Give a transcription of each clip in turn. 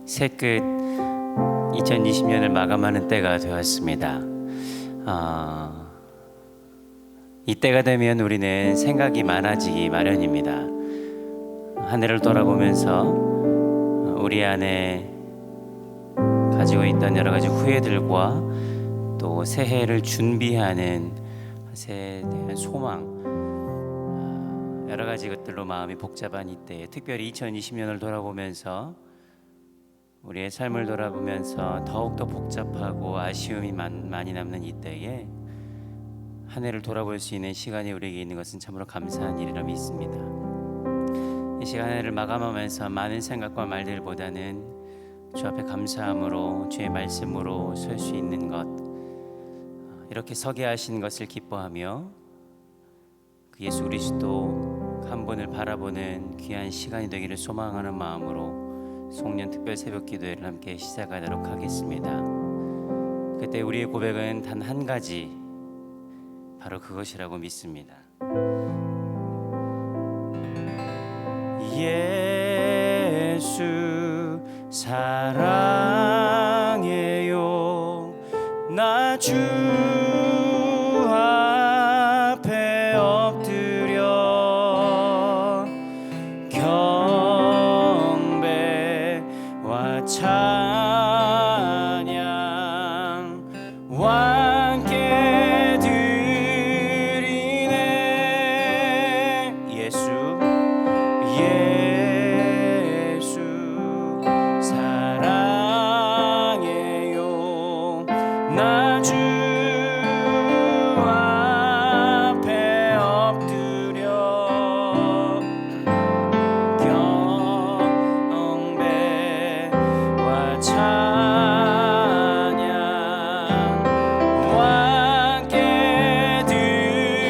새끝 2020년을 마감하는 때가 되었습니다. 이때가 되면 우리는 생각이 많아지기 마련입니다. 한 해를 돌아보면서 우리 안에 가지고 있던 여러 가지 후회들과 또 새해를 준비하는 새해에 대한 소망, 여러 가지 것들로 마음이 복잡한 이때에, 특별히 2020년을 돌아보면서 우리의 삶을 돌아보면서 더욱더 복잡하고 아쉬움이 많이 남는 이때에 한 해를 돌아볼 수 있는 시간이 우리에게 있는 것은 참으로 감사한 일이라 믿습니다. 이 시간을 마감하면서 많은 생각과 말들보다는 주 앞에 감사함으로 주의 말씀으로 설 수 있는 것, 이렇게 서게 하신 것을 기뻐하며 그 예수 그리스도 한 분을 바라보는 귀한 시간이 되기를 소망하는 마음으로 송년 특별 새벽 기도회를 함께 시작하도록 하겠습니다. 그때 우리의 고백은 단 한 가지, 바로 그것이라고 믿습니다. 예수 사랑해요. 나 주 앞에 엎드려 경배와 찬양 함께 드리네. 예수 사랑해요. 나 주 앞에 엎드려 경배와 찬양 함께 드리네.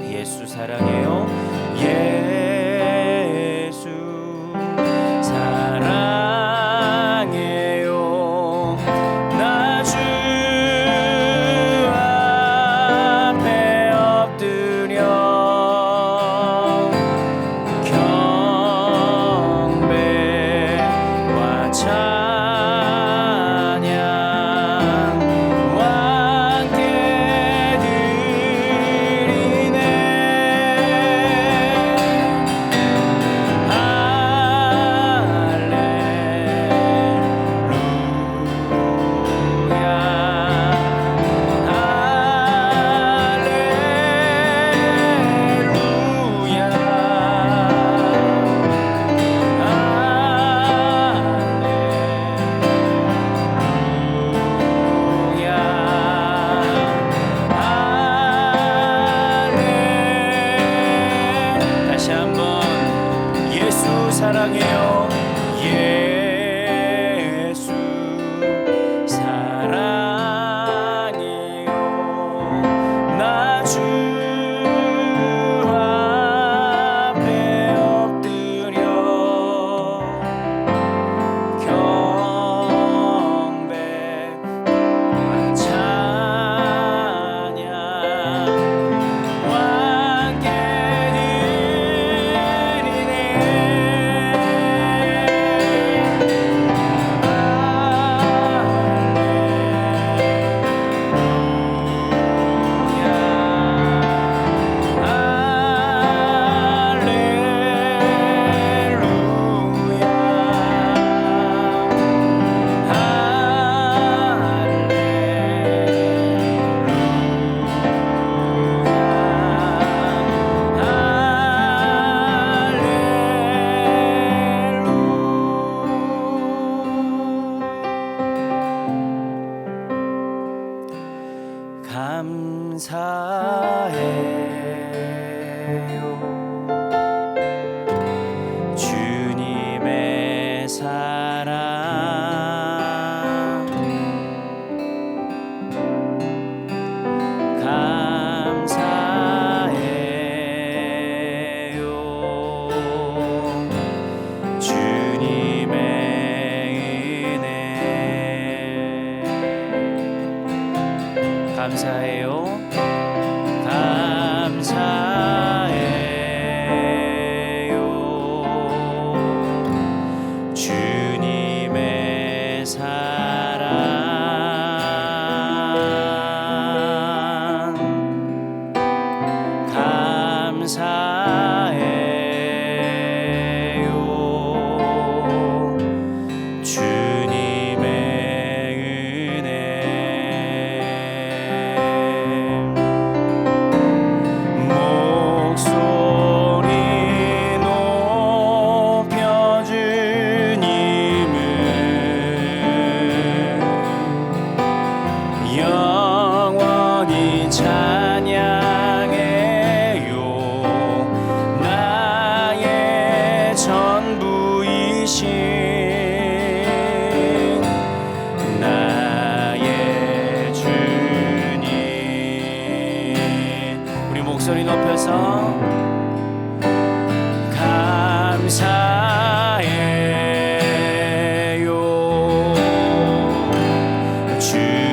예수 사랑해요. 예수 사랑해요. 나 주 앞에 엎드려 경배와 찬양 함께 드리네. 다시 한번 예수 사랑해요. 예수 사랑해요. 나 주 앞에 엎드려 경배와 찬양 함께 드리네.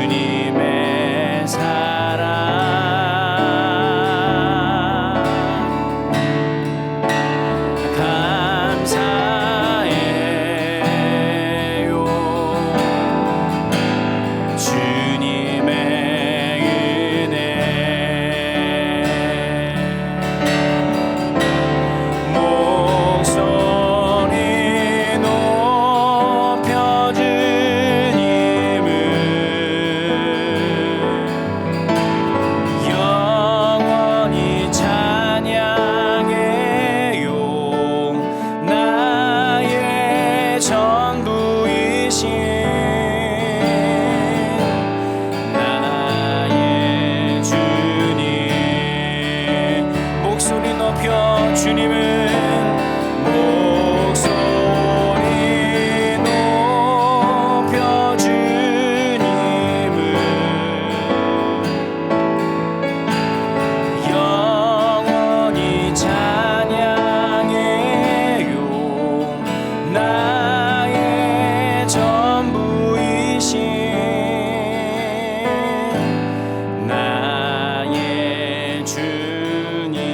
주님의 사랑 감사해요. 주님의 은혜 목소리 높여 주님을 영원히 찬양해요. 나의 전부이신 나의 주님 목소리 높여 주님을 목소리 높여 주님을 영원히 찬양해요. 나의 전부이신 나의 주님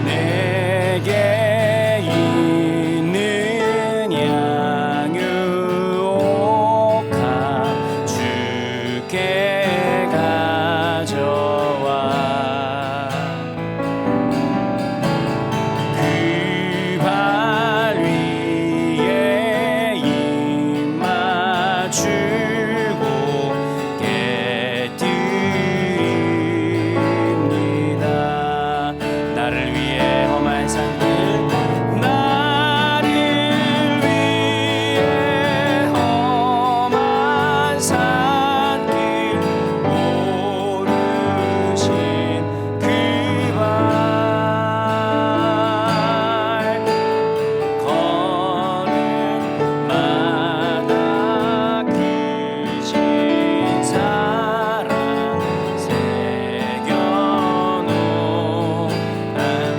내게 있는 양육하 주께 가져와 그 발 위에 입 맞추고 깨뜨립니다. 나를 위해 험한 산길 나를 위해 험한 산길 오르신 그 발 걸음마다 크신 사랑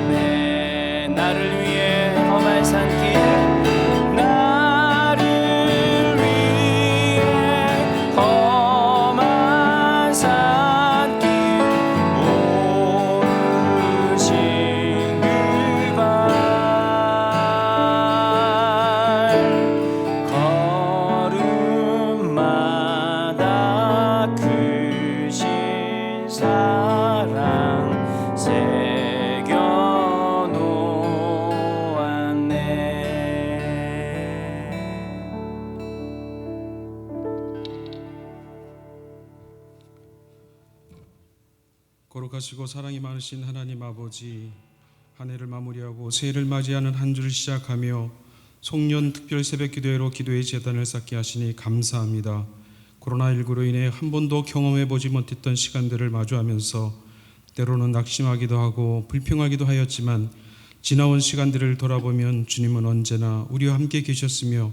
새겨놓았네. 나를 위해 험한 산길 나를 위해 험한 산길 오르신 그 발 걸음마다 크신 사랑 거룩하시고 사랑이 많으신 하나님 아버지, 한 해를 마무리하고 새해를 맞이하는 한 주를 시작하며 송년 특별 새벽 기도회로 기도의 제단을 쌓게 하시니 감사합니다. 코로나19로 인해 한 번도 경험해보지 못했던 시간들을 마주하면서 때로는 낙심하기도 하고 불평하기도 하였지만 지나온 시간들을 돌아보면 주님은 언제나 우리와 함께 계셨으며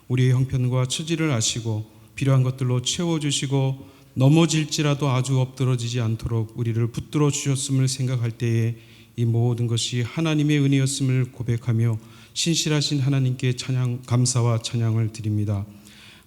우리의 형편과 처지를 아시고 필요한 것들로 채워주시고 넘어질지라도 아주 엎드러지지 않도록 우리를 붙들어 주셨음을 생각할 때에 이 모든 것이 하나님의 은혜였음을 고백하며 신실하신 하나님께 찬양, 감사와 찬양을 드립니다.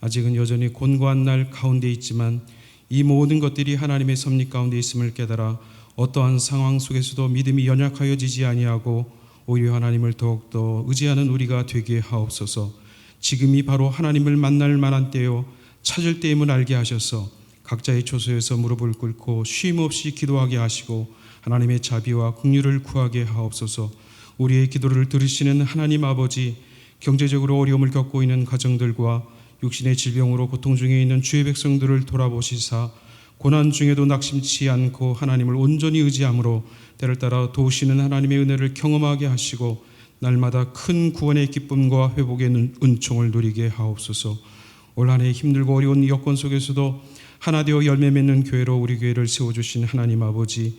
아직은 여전히 곤고한 날 가운데 있지만 이 모든 것들이 하나님의 섭리 가운데 있음을 깨달아 어떠한 상황 속에서도 믿음이 연약하여지지 아니하고 오히려 하나님을 더욱더 의지하는 우리가 되게 하옵소서. 지금이 바로 하나님을 만날 만한 때요 찾을 때임을 알게 하셔서 각자의 처소에서 무릎을 꿇고 쉼없이 기도하게 하시고 하나님의 자비와 긍휼을 구하게 하옵소서. 우리의 기도를 들으시는 하나님 아버지, 경제적으로 어려움을 겪고 있는 가정들과 육신의 질병으로 고통 중에 있는 주의 백성들을 돌아보시사 고난 중에도 낙심치 않고 하나님을 온전히 의지함으로 때를 따라 도우시는 하나님의 은혜를 경험하게 하시고 날마다 큰 구원의 기쁨과 회복의 은총을 누리게 하옵소서. 올 한 해 힘들고 어려운 여건 속에서도 하나 되어 열매 맺는 교회로 우리 교회를 세워주신 하나님 아버지,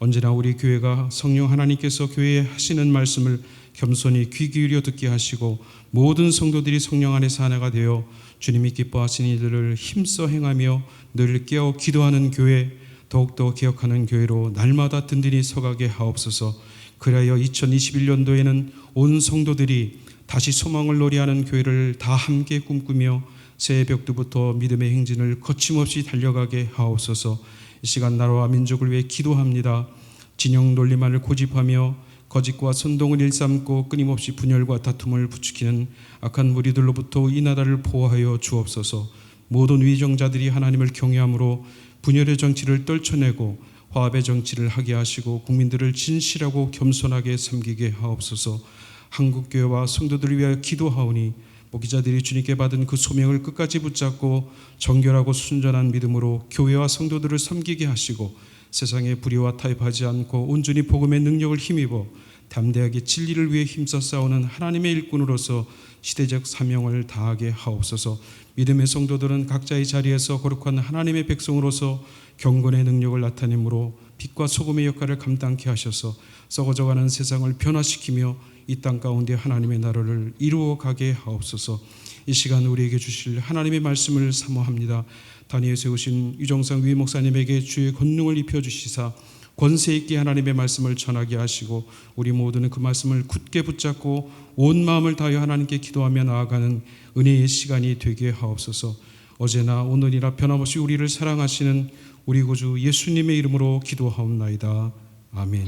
언제나 우리 교회가 성령 하나님께서 교회에 하시는 말씀을 겸손히 귀 기울여 듣게 하시고 모든 성도들이 성령 안에서 하나가 되어 주님이 기뻐하시는 일들을 힘써 행하며 늘 깨어 기도하는 교회, 더욱더 기억하는 교회로 날마다 든든히 서가게 하옵소서. 그리하여 2021년도에는 온 성도들이 다시 소망을 노래하는 교회를 다 함께 꿈꾸며 새벽부터 믿음의 행진을 거침없이 달려가게 하옵소서. 이 시간 나라와 민족을 위해 기도합니다. 진영 논리만을 고집하며 거짓과 선동을 일삼고 끊임없이 분열과 다툼을 부추기는 악한 무리들로부터 이 나라를 보호하여 주옵소서. 모든 위정자들이 하나님을 경외함으로 분열의 정치를 떨쳐내고 화합의 정치를 하게 하시고 국민들을 진실하고 겸손하게 섬기게 하옵소서. 한국교회와 성도들을 위하여 기도하오니 목회자들이 주님께 받은 그 소명을 끝까지 붙잡고 정결하고 순전한 믿음으로 교회와 성도들을 섬기게 하시고 세상의 불의와 타협하지 않고 온전히 복음의 능력을 힘입어 담대하게 진리를 위해 힘써 싸우는 하나님의 일꾼으로서 시대적 사명을 다하게 하옵소서. 믿음의 성도들은 각자의 자리에서 거룩한 하나님의 백성으로서 경건의 능력을 나타내므로 빛과 소금의 역할을 감당케 하셔서 썩어져가는 세상을 변화시키며 이 땅 가운데 하나님의 나라를 이루어가게 하옵소서. 이 시간 우리에게 주실 하나님의 말씀을 사모합니다. 단위에 세우신 유정상 위 목사님에게 주의 권능을 입혀주시사 권세 있게 하나님의 말씀을 전하게 하시고 우리 모두는 그 말씀을 굳게 붙잡고 온 마음을 다하여 하나님께 기도하며 나아가는 은혜의 시간이 되게 하옵소서. 어제나 오늘이나 변함없이 우리를 사랑하시는 우리 구주 예수님의 이름으로 기도하옵나이다. 아멘.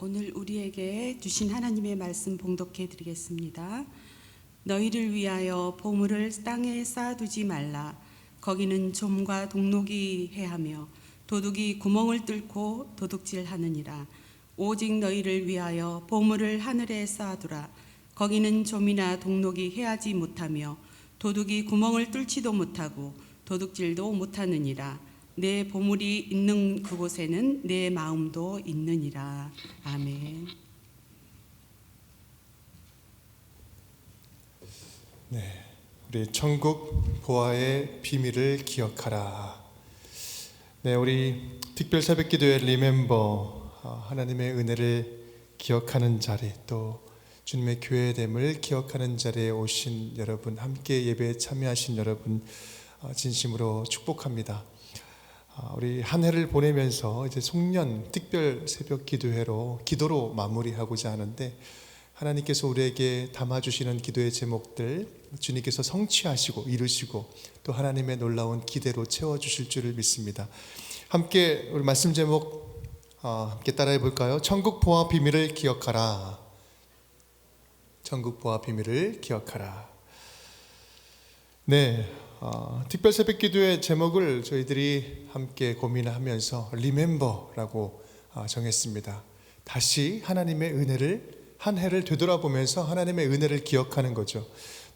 오늘 우리에게 주신 하나님의 말씀 봉독해 드리겠습니다. 너희를 위하여 보물을 땅에 쌓아두지 말라. 거기는 좀과 동록이 해하며 도둑이 구멍을 뚫고 도둑질하느니라. 오직 너희를 위하여 보물을 하늘에 쌓아두라. 거기는 좀이나 동록이 해하지 못하며 도둑이 구멍을 뚫지도 못하고 도둑질도 못하느니라. 내 보물이 있는 그곳에는 내 마음도 있느니라. 아멘. 네, 우리 천국 보화의 비밀을 기억하라. 네, 우리 특별 새벽기도회 리멤버 하나님의 은혜를 기억하는 자리, 또 주님의 교회됨을 기억하는 자리에 오신 여러분, 함께 예배에 참여하신 여러분 진심으로 축복합니다. 우리 한 해를 보내면서 이제 송년 특별 새벽 기도로 마무리하고자 하는데, 하나님께서 우리에게 담아주시는 기도의 제목들 주님께서 성취하시고 이루시고 또 하나님의 놀라운 기대로 채워주실 줄을 믿습니다. 함께 우리 말씀 제목 함께 따라해 볼까요? 천국 보화 비밀을 기억하라. 천국 보화 비밀을 기억하라. 네, 특별 새벽 기도의 제목을 저희들이 함께 고민하면서 리멤버라고 정했습니다. 다시 하나님의 은혜를 한 해를 되돌아보면서 하나님의 은혜를 기억하는 거죠.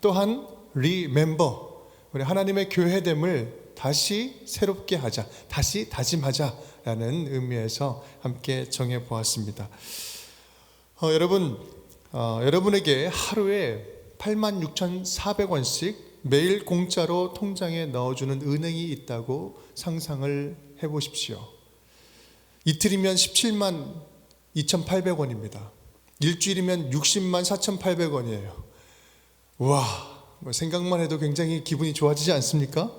또한 리멤버, 우리 하나님의 교회됨을 다시 새롭게 하자, 다시 다짐하자라는 의미에서 함께 정해보았습니다. 여러분에게 하루에 86,400원씩 매일 공짜로 통장에 넣어주는 은행이 있다고 상상을 해보십시오. 이틀이면 17만 2,800원입니다. 일주일이면 60만 4,800원이에요. 와, 생각만 해도 굉장히 기분이 좋아지지 않습니까?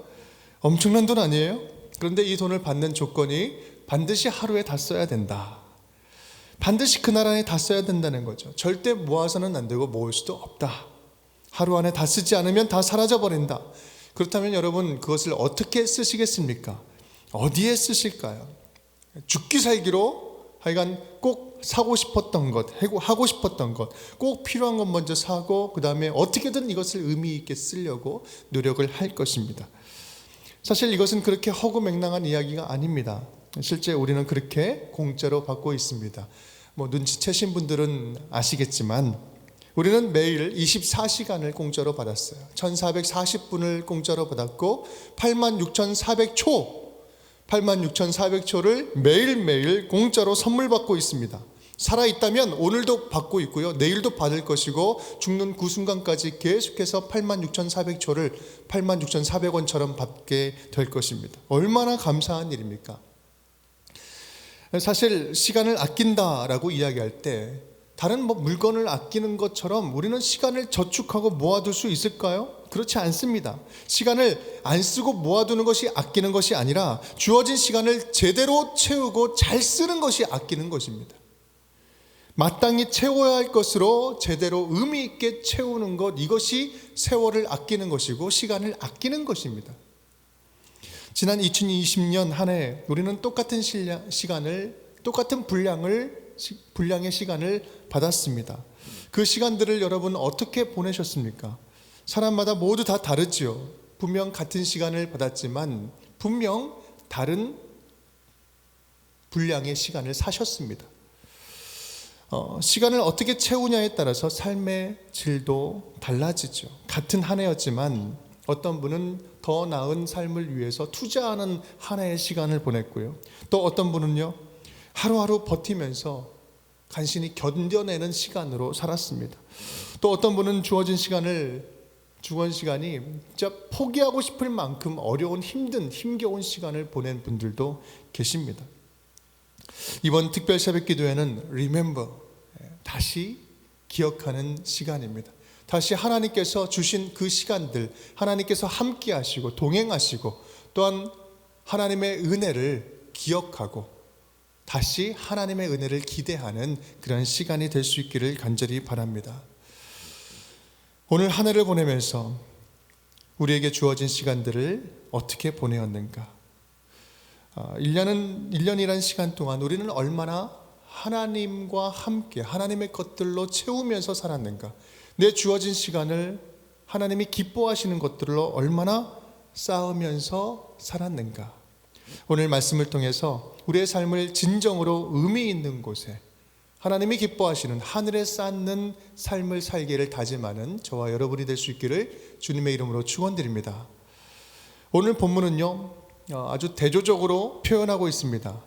엄청난 돈 아니에요? 그런데 이 돈을 받는 조건이 반드시 하루에 다 써야 된다. 반드시 그날 안에 다 써야 된다는 거죠. 절대 모아서는 안 되고 모을 수도 없다. 하루 안에 다 쓰지 않으면 다 사라져버린다. 그렇다면 여러분, 그것을 어떻게 쓰시겠습니까? 어디에 쓰실까요? 죽기 살기로 하여간 꼭 사고 싶었던 것, 하고 싶었던 것, 꼭 필요한 것 먼저 사고 그 다음에 어떻게든 이것을 의미 있게 쓰려고 노력을 할 것입니다. 사실 이것은 그렇게 허구맹랑한 이야기가 아닙니다. 실제 우리는 그렇게 공짜로 받고 있습니다. 눈치채신 분들은 아시겠지만 우리는 매일 24시간을 공짜로 받았어요. 1440분을 공짜로 받았고 86,400초를 매일매일 공짜로 선물 받고 있습니다. 살아있다면 오늘도 받고 있고요. 내일도 받을 것이고 죽는 그 순간까지 계속해서 86,400초를 86,400원처럼 받게 될 것입니다. 얼마나 감사한 일입니까? 사실 시간을 아낀다라고 이야기할 때 다른 물건을 아끼는 것처럼 우리는 시간을 저축하고 모아둘 수 있을까요? 그렇지 않습니다. 시간을 안 쓰고 모아두는 것이 아끼는 것이 아니라 주어진 시간을 제대로 채우고 잘 쓰는 것이 아끼는 것입니다. 마땅히 채워야 할 것으로 제대로 의미 있게 채우는 것, 이것이 세월을 아끼는 것이고 시간을 아끼는 것입니다. 지난 2020년 한 해 우리는 똑같은 똑같은 분량의 시간을 받았습니다. 그 시간들을 여러분 어떻게 보내셨습니까? 사람마다 모두 다 다르지요. 분명 같은 시간을 받았지만 분명 다른 분량의 시간을 사셨습니다. 시간을 어떻게 채우냐에 따라서 삶의 질도 달라지죠. 같은 한 해였지만 어떤 분은 더 나은 삶을 위해서 투자하는 한 해의 시간을 보냈고요. 또 어떤 분은요, 하루하루 버티면서 간신히 견뎌내는 시간으로 살았습니다. 또 어떤 분은 주어진 시간이 진짜 포기하고 싶을 만큼 어려운 힘겨운 시간을 보낸 분들도 계십니다. 이번 특별 새벽 기도회는 Remember, 다시 기억하는 시간입니다. 다시 하나님께서 주신 그 시간들, 하나님께서 함께 하시고 동행하시고 또한 하나님의 은혜를 기억하고 다시 하나님의 은혜를 기대하는 그런 시간이 될 수 있기를 간절히 바랍니다. 오늘 한 해를 보내면서 우리에게 주어진 시간들을 어떻게 보내었는가? 1년이라는 시간 동안 우리는 얼마나 하나님과 함께 하나님의 것들로 채우면서 살았는가? 내 주어진 시간을 하나님이 기뻐하시는 것들로 얼마나 쌓으면서 살았는가? 오늘 말씀을 통해서 우리의 삶을 진정으로 의미 있는 곳에 하나님이 기뻐하시는 하늘에 쌓는 삶을 살기를 다짐하는 저와 여러분이 될 수 있기를 주님의 이름으로 축원드립니다. 오늘 본문은요, 아주 대조적으로 표현하고 있습니다.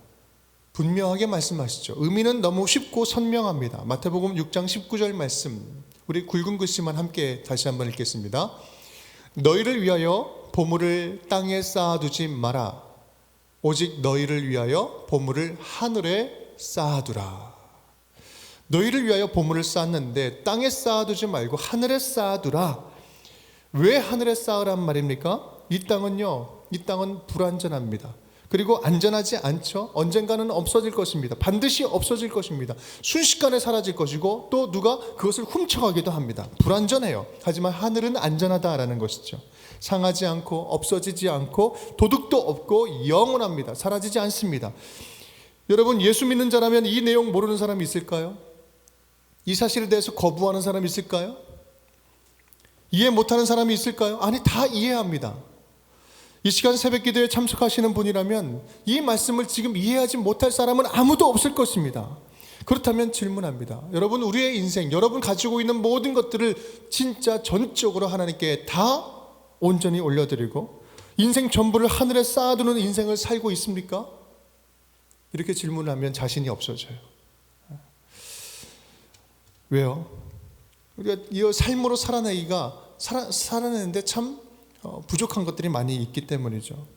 분명하게 말씀하시죠. 의미는 너무 쉽고 선명합니다. 마태복음 6장 19절 말씀, 우리 굵은 글씨만 함께 다시 한번 읽겠습니다. 너희를 위하여 보물을 땅에 쌓아두지 마라. 오직 너희를 위하여 보물을 하늘에 쌓아두라. 너희를 위하여 보물을 쌓았는데 땅에 쌓아두지 말고 하늘에 쌓아두라. 왜 하늘에 쌓으란 말입니까? 이 땅은 불안전합니다. 그리고 안전하지 않죠. 언젠가는 없어질 것입니다. 반드시 없어질 것입니다. 순식간에 사라질 것이고 또 누가 그것을 훔쳐가기도 합니다. 불안전해요. 하지만 하늘은 안전하다라는 것이죠. 상하지 않고 없어지지 않고 도둑도 없고 영원합니다. 사라지지 않습니다. 여러분, 예수 믿는 자라면 이 내용 모르는 사람이 있을까요? 이 사실에 대해서 거부하는 사람이 있을까요? 이해 못하는 사람이 있을까요? 아니, 다 이해합니다. 이 시간 새벽 기도에 참석하시는 분이라면 이 말씀을 지금 이해하지 못할 사람은 아무도 없을 것입니다. 그렇다면 질문합니다. 여러분, 우리의 인생, 여러분 가지고 있는 모든 것들을 진짜 전적으로 하나님께 다 온전히 올려드리고 인생 전부를 하늘에 쌓아두는 인생을 살고 있습니까? 이렇게 질문하면 자신이 없어져요. 왜요? 우리가 이 삶으로 살아내는데 참 부족한 것들이 많이 있기 때문이죠.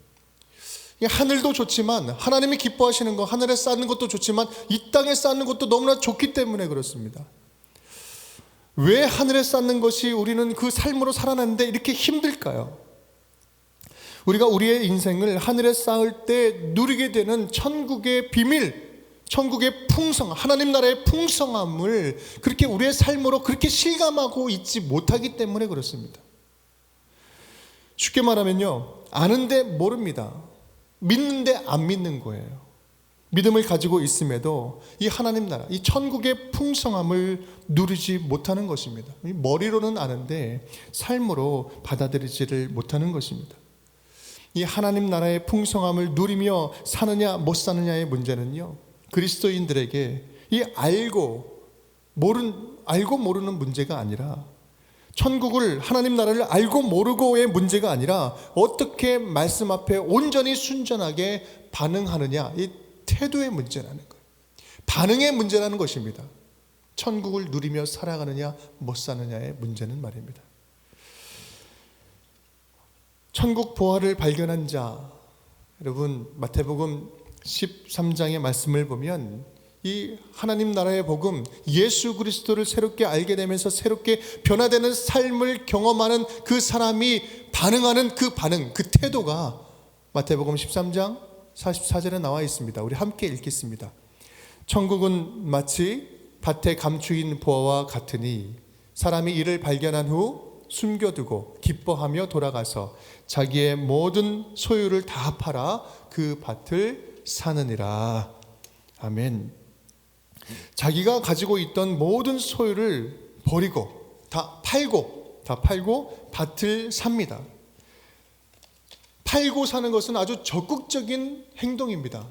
하늘도 좋지만 하나님이 기뻐하시는 거, 하늘에 쌓는 것도 좋지만 이 땅에 쌓는 것도 너무나 좋기 때문에 그렇습니다. 왜 하늘에 쌓는 것이 우리는 그 삶으로 살아내는데 이렇게 힘들까요? 우리가 우리의 인생을 하늘에 쌓을 때 누리게 되는 천국의 비밀, 천국의 풍성, 하나님 나라의 풍성함을 그렇게 우리의 삶으로 그렇게 실감하고 있지 못하기 때문에 그렇습니다. 쉽게 말하면요, 아는데 모릅니다. 믿는데 안 믿는 거예요. 믿음을 가지고 있음에도 이 하나님 나라, 이 천국의 풍성함을 누리지 못하는 것입니다. 머리로는 아는데 삶으로 받아들이지를 못하는 것입니다. 이 하나님 나라의 풍성함을 누리며 사느냐 못 사느냐의 문제는요, 그리스도인들에게 이 알고 모르는 문제가 아니라, 천국을, 하나님 나라를 알고 모르고의 문제가 아니라 어떻게 말씀 앞에 온전히 순전하게 반응하느냐, 이 태도의 문제라는 거예요. 반응의 문제라는 것입니다. 천국을 누리며 살아가느냐 못 사느냐의 문제는 말입니다. 천국 보화를 발견한 자, 여러분 마태복음 13장의 말씀을 보면 이 하나님 나라의 복음, 예수 그리스도를 새롭게 알게 되면서 새롭게 변화되는 삶을 경험하는 그 사람이 반응하는 그 반응, 그 태도가 마태복음 13장 44절에 나와 있습니다. 우리 함께 읽겠습니다. 천국은 마치 밭에 감추인 보화와 같으니 사람이 이를 발견한 후 숨겨두고 기뻐하며 돌아가서 자기의 모든 소유를 다 팔아 그 밭을 사느니라. 아멘. 자기가 가지고 있던 모든 소유를 버리고 다 팔고 밭을 삽니다. 팔고 사는 것은 아주 적극적인 행동입니다.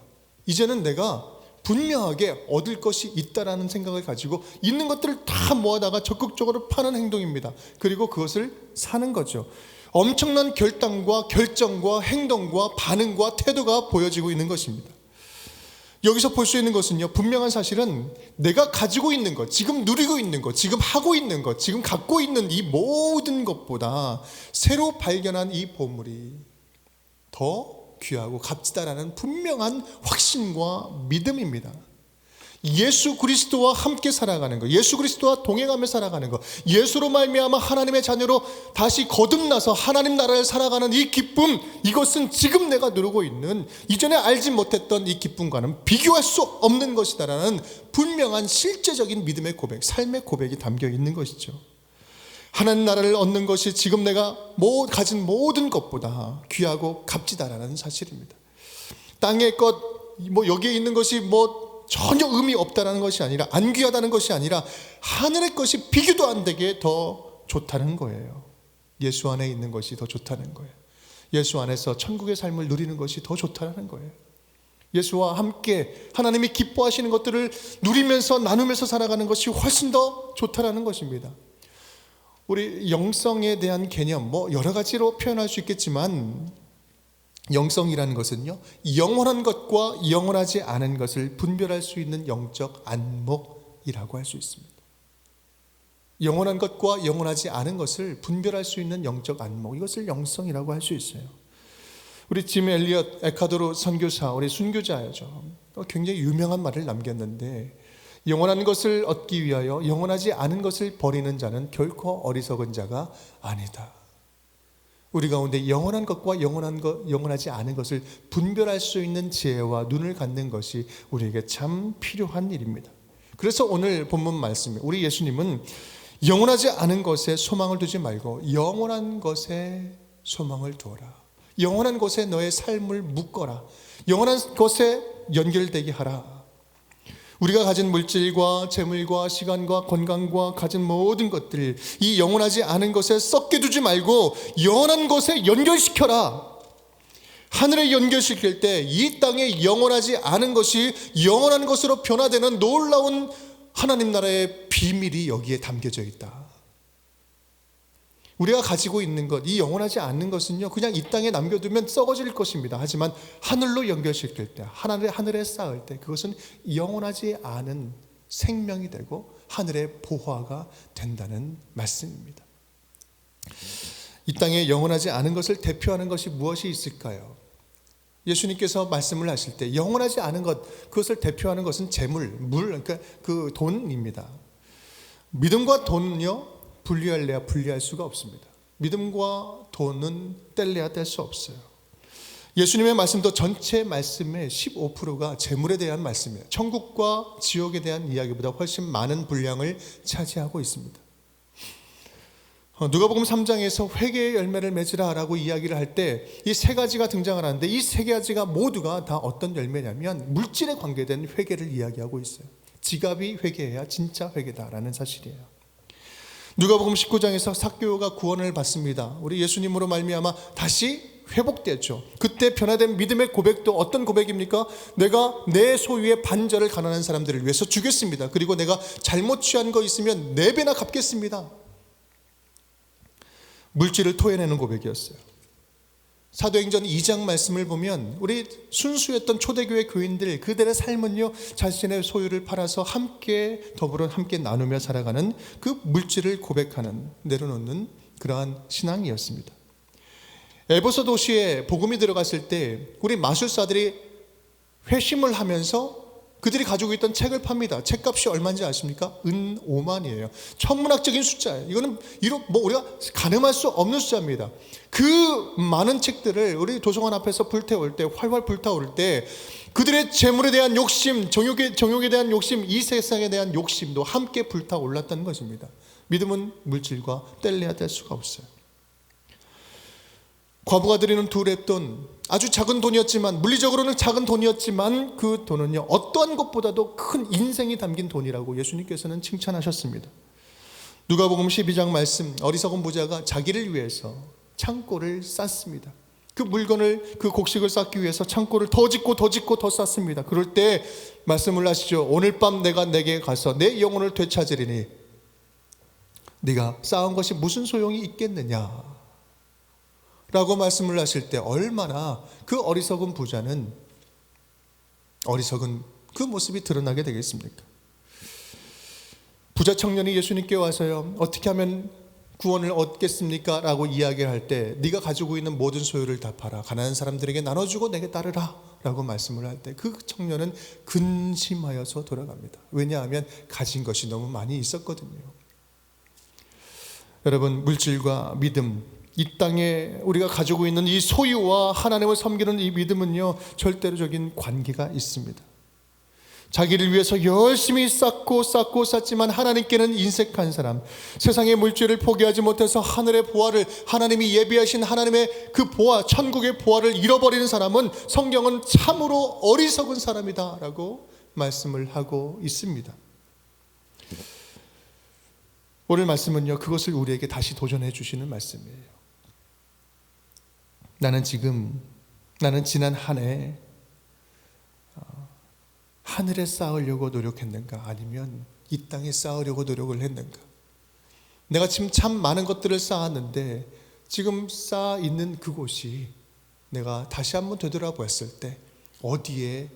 이제는 내가 분명하게 얻을 것이 있다라는 생각을 가지고 있는 것들을 다 모아다가 적극적으로 파는 행동입니다. 그리고 그것을 사는 거죠. 엄청난 결단과 결정과 행동과 반응과 태도가 보여지고 있는 것입니다. 여기서 볼 수 있는 것은요, 분명한 사실은 내가 가지고 있는 것, 지금 누리고 있는 것, 지금 하고 있는 것, 지금 갖고 있는 이 모든 것보다 새로 발견한 이 보물이 더 귀하고 값지다라는 분명한 확신과 믿음입니다. 예수 그리스도와 함께 살아가는 것, 예수 그리스도와 동행하며 살아가는 것, 예수로 말미암아 하나님의 자녀로 다시 거듭나서 하나님 나라를 살아가는 이 기쁨, 이것은 지금 내가 누리고 있는 이전에 알지 못했던 이 기쁨과는 비교할 수 없는 것이다라는 분명한 실제적인 믿음의 고백, 삶의 고백이 담겨 있는 것이죠. 하나님 나라를 얻는 것이 지금 내가 가진 모든 것보다 귀하고 값지다라는 사실입니다. 땅의 것, 여기에 있는 것이 전혀 의미 없다는 것이 아니라, 안 귀하다는 것이 아니라 하늘의 것이 비교도 안 되게 더 좋다는 거예요. 예수 안에 있는 것이 더 좋다는 거예요. 예수 안에서 천국의 삶을 누리는 것이 더 좋다는 거예요. 예수와 함께 하나님이 기뻐하시는 것들을 누리면서 나누면서 살아가는 것이 훨씬 더 좋다는 것입니다. 우리 영성에 대한 개념 여러 가지로 표현할 수 있겠지만, 영성이라는 것은요, 영원한 것과 영원하지 않은 것을 분별할 수 있는 영적 안목이라고 할 수 있습니다. 영원한 것과 영원하지 않은 것을 분별할 수 있는 영적 안목, 이것을 영성이라고 할 수 있어요. 우리 짐 엘리엇 에카도르 선교사, 우리 순교자죠. 굉장히 유명한 말을 남겼는데, 영원한 것을 얻기 위하여 영원하지 않은 것을 버리는 자는 결코 어리석은 자가 아니다. 우리 가운데 영원한 것과 영원하지 않은 것을 분별할 수 있는 지혜와 눈을 갖는 것이 우리에게 참 필요한 일입니다. 그래서 오늘 본문 말씀에 우리 예수님은 영원하지 않은 것에 소망을 두지 말고 영원한 것에 소망을 두어라. 영원한 것에 너의 삶을 묶어라. 영원한 것에 연결되게 하라. 우리가 가진 물질과 재물과 시간과 건강과 가진 모든 것들, 이 영원하지 않은 것에 썩게 두지 말고 영원한 것에 연결시켜라. 하늘에 연결시킬 때 이 땅에 영원하지 않은 것이 영원한 것으로 변화되는 놀라운 하나님 나라의 비밀이 여기에 담겨져 있다. 우리가 가지고 있는 것, 이 영원하지 않는 것은요, 그냥 이 땅에 남겨두면 썩어질 것입니다. 하지만 하늘로 연결시킬 때, 하늘에 쌓을 때 그것은 영원하지 않은 생명이 되고 하늘의 보화가 된다는 말씀입니다. 이 땅에 영원하지 않은 것을 대표하는 것이 무엇이 있을까요? 예수님께서 말씀을 하실 때 영원하지 않은 것, 그것을 대표하는 것은 재물, 그러니까 그 돈입니다. 믿음과 돈은요, 분리할래야 분리할 수가 없습니다. 믿음과 돈은 뗄래야 뗄 수 없어요. 예수님의 말씀도 전체 말씀의 15%가 재물에 대한 말씀이에요. 천국과 지옥에 대한 이야기보다 훨씬 많은 분량을 차지하고 있습니다. 누가복음 3장에서 회개의 열매를 맺으라 라고 이야기를 할 때 이 세 가지가 등장을 하는데, 이 세 가지가 모두가 다 어떤 열매냐면 물질에 관계된 회개를 이야기하고 있어요. 지갑이 회개해야 진짜 회개다라는 사실이에요. 누가복음 19장에서 삭개오가 구원을 받습니다. 우리 예수님으로 말미암아 다시 회복됐죠. 그때 변화된 믿음의 고백도 어떤 고백입니까? 내가 내 소유의 반절을 가난한 사람들을 위해서 주겠습니다. 그리고 내가 잘못 취한 거 있으면 4배나 갚겠습니다. 물질을 토해내는 고백이었어요. 사도행전 2장 말씀을 보면 우리 순수했던 초대교회 교인들 그들의 삶은요, 자신의 소유를 팔아서 함께 더불어 함께 나누며 살아가는 그 물질을 고백하는, 내려놓는 그러한 신앙이었습니다. 에베소 도시에 복음이 들어갔을 때 우리 마술사들이 회심을 하면서 그들이 가지고 있던 책을 팝니다. 책값이 얼마인지 아십니까? 은 5만이에요. 천문학적인 숫자예요. 이거는 우리가 가늠할 수 없는 숫자입니다. 그 많은 책들을 우리 도서관 앞에서 불태울 때, 활활 불타오를 때 그들의 재물에 대한 욕심, 정욕에 대한 욕심, 이 세상에 대한 욕심도 함께 불타올랐다는 것입니다. 믿음은 물질과 뗄래야 뗄 수가 없어요. 과부가 드리는 2렙돈, 아주 작은 돈이었지만, 물리적으로는 작은 돈이었지만 그 돈은요, 어떠한 것보다도 큰 인생이 담긴 돈이라고 예수님께서는 칭찬하셨습니다. 누가복음 12장 말씀, 어리석은 부자가 자기를 위해서 창고를 쌓습니다. 그 물건을, 그 곡식을 쌓기 위해서 창고를 더 짓고 더 쌓습니다. 그럴 때 말씀을 하시죠. 오늘 밤 내가 내게 가서 내 영혼을 되찾으리니 네가 쌓은 것이 무슨 소용이 있겠느냐 라고 말씀을 하실 때 얼마나 그 어리석은 부자는 어리석은 그 모습이 드러나게 되겠습니까? 부자 청년이 예수님께 와서요, 어떻게 하면 구원을 얻겠습니까? 라고 이야기할 때 네가 가지고 있는 모든 소유를 다 팔아 가난한 사람들에게 나눠주고 내게 따르라 라고 말씀을 할 때 그 청년은 근심하여서 돌아갑니다. 왜냐하면 가진 것이 너무 많이 있었거든요. 여러분, 물질과 믿음, 이 땅에 우리가 가지고 있는 이 소유와 하나님을 섬기는 이 믿음은요, 절대적인 관계가 있습니다. 자기를 위해서 열심히 쌓고 쌓지만 하나님께는 인색한 사람, 세상의 물질을 포기하지 못해서 하늘의 보화를, 하나님이 예비하신 하나님의 그 보화, 천국의 보화를 잃어버리는 사람은 성경은 참으로 어리석은 사람이다 라고 말씀을 하고 있습니다. 오늘 말씀은요, 그것을 우리에게 다시 도전해 주시는 말씀이에요. 나는 지난 한 해 하늘에 쌓으려고 노력했는가, 아니면 이 땅에 쌓으려고 노력을 했는가? 내가 지금 참 많은 것들을 쌓았는데 지금 쌓아 있는 그곳이 내가 다시 한번 되돌아보았을 때 어디에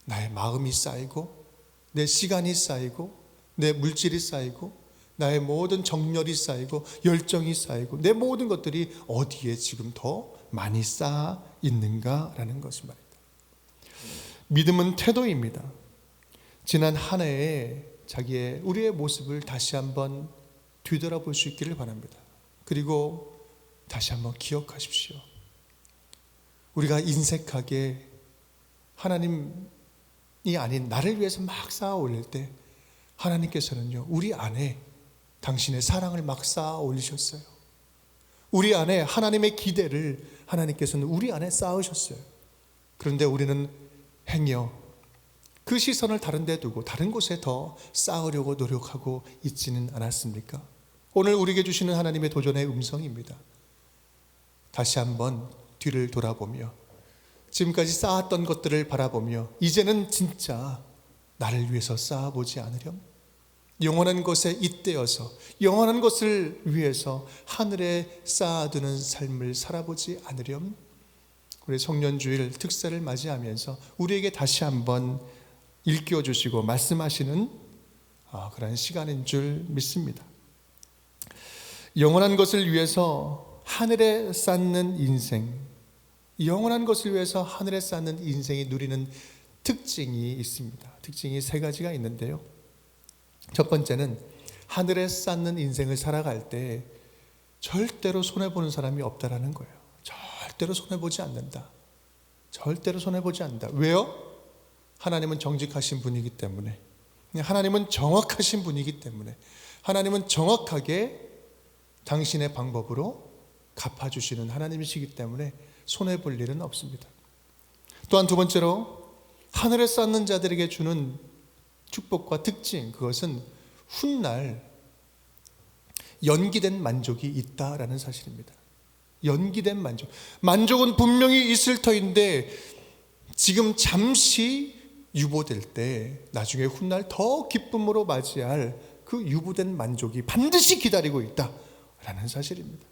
나의 마음이 쌓이고 내 시간이 쌓이고 내 물질이 쌓이고 나의 모든 정열이 쌓이고 열정이 쌓이고 내 모든 것들이 어디에 지금 더 많이 쌓아 있는가라는 것을 말입니다. 믿음은 태도입니다. 지난 한 해에 우리의 모습을 다시 한번 뒤돌아볼 수 있기를 바랍니다. 그리고 다시 한번 기억하십시오. 우리가 인색하게 하나님이 아닌 나를 위해서 막 쌓아 올릴 때 하나님께서는요, 우리 안에 당신의 사랑을 막 쌓아 올리셨어요. 우리 안에 하나님의 기대를 하나님께서는 우리 안에 쌓으셨어요. 그런데 우리는 행여 그 시선을 다른 데 두고 다른 곳에 더 쌓으려고 노력하고 있지는 않았습니까? 오늘 우리에게 주시는 하나님의 도전의 음성입니다. 다시 한번 뒤를 돌아보며 지금까지 쌓았던 것들을 바라보며 이제는 진짜 나를 위해서 쌓아보지 않으렴? 영원한 것에 잇대어서 영원한 것을 위해서 하늘에 쌓아두는 삶을 살아보지 않으렴? 우리 성년주일 특사를 맞이하면서 우리에게 다시 한번 일깨워주시고 말씀하시는 그런 시간인 줄 믿습니다. 영원한 것을 위해서 하늘에 쌓는 인생, 영원한 것을 위해서 하늘에 쌓는 인생이 누리는 특징이 있습니다. 특징이 3가지가 있는데요. 첫 번째는 하늘에 쌓는 인생을 살아갈 때 절대로 손해보는 사람이 없다라는 거예요. 절대로 손해보지 않는다. 절대로 손해보지 않는다. 왜요? 하나님은 정직하신 분이기 때문에, 하나님은 정확하신 분이기 때문에, 하나님은 정확하게 당신의 방법으로 갚아주시는 하나님이시기 때문에 손해볼 일은 없습니다. 또한 2번째로 하늘에 쌓는 자들에게 주는 축복과 특징, 그것은 훗날 연기된 만족이 있다라는 사실입니다. 연기된 만족은 분명히 있을 터인데 지금 잠시 유보될 때 나중에 훗날 더 기쁨으로 맞이할 그 유보된 만족이 반드시 기다리고 있다라는 사실입니다.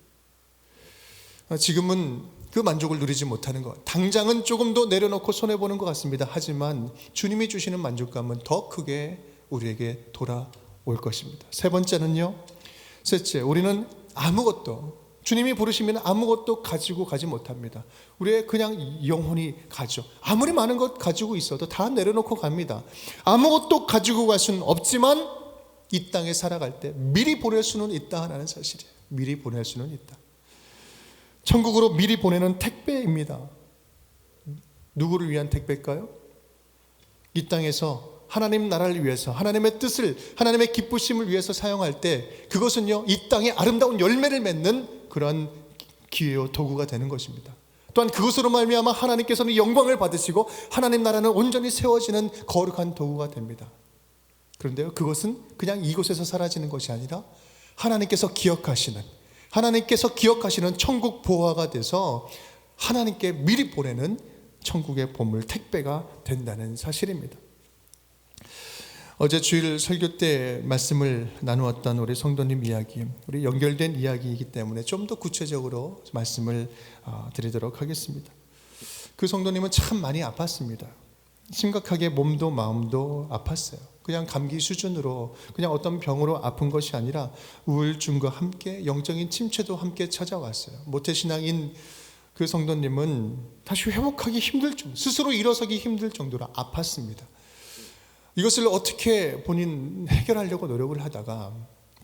지금은 그 만족을 누리지 못하는 것, 당장은 조금 더 내려놓고 손해보는 것 같습니다. 하지만 주님이 주시는 만족감은 더 크게 우리에게 돌아올 것입니다. 세 번째는요, 셋째, 우리는 아무것도, 주님이 부르시면 아무것도 가지고 가지 못합니다. 우리의 그냥 영혼이 가죠. 아무리 많은 것 가지고 있어도 다 내려놓고 갑니다. 아무것도 가지고 갈 수는 없지만 이 땅에 살아갈 때 미리 보낼 수는 있다는 사실이에요. 미리 보낼 수는 있다. 천국으로 미리 보내는 택배입니다. 누구를 위한 택배일까요? 이 땅에서 하나님 나라를 위해서, 하나님의 뜻을, 하나님의 기쁘심을 위해서 사용할 때 그것은요, 이 땅에 아름다운 열매를 맺는 그러한 기회요 도구가 되는 것입니다. 또한 그것으로 말미암아 하나님께서는 영광을 받으시고 하나님 나라는 온전히 세워지는 거룩한 도구가 됩니다. 그런데요, 그것은 그냥 이곳에서 사라지는 것이 아니라 하나님께서 기억하시는 천국 보화가 돼서 하나님께 미리 보내는 천국의 보물, 택배가 된다는 사실입니다. 어제 주일 설교 때 말씀을 나누었던 우리 성도님 이야기, 우리 연결된 이야기이기 때문에 좀 더 구체적으로 말씀을 드리도록 하겠습니다. 그 성도님은 참 많이 아팠습니다. 심각하게 몸도 마음도 아팠어요. 그냥 감기 수준으로, 그냥 어떤 병으로 아픈 것이 아니라 우울증과 함께 영적인 침체도 함께 찾아왔어요. 모태신앙인 그 성도님은 다시 회복하기 힘들 정도, 스스로 일어서기 힘들 정도로 아팠습니다. 이것을 어떻게 본인 해결하려고 노력을 하다가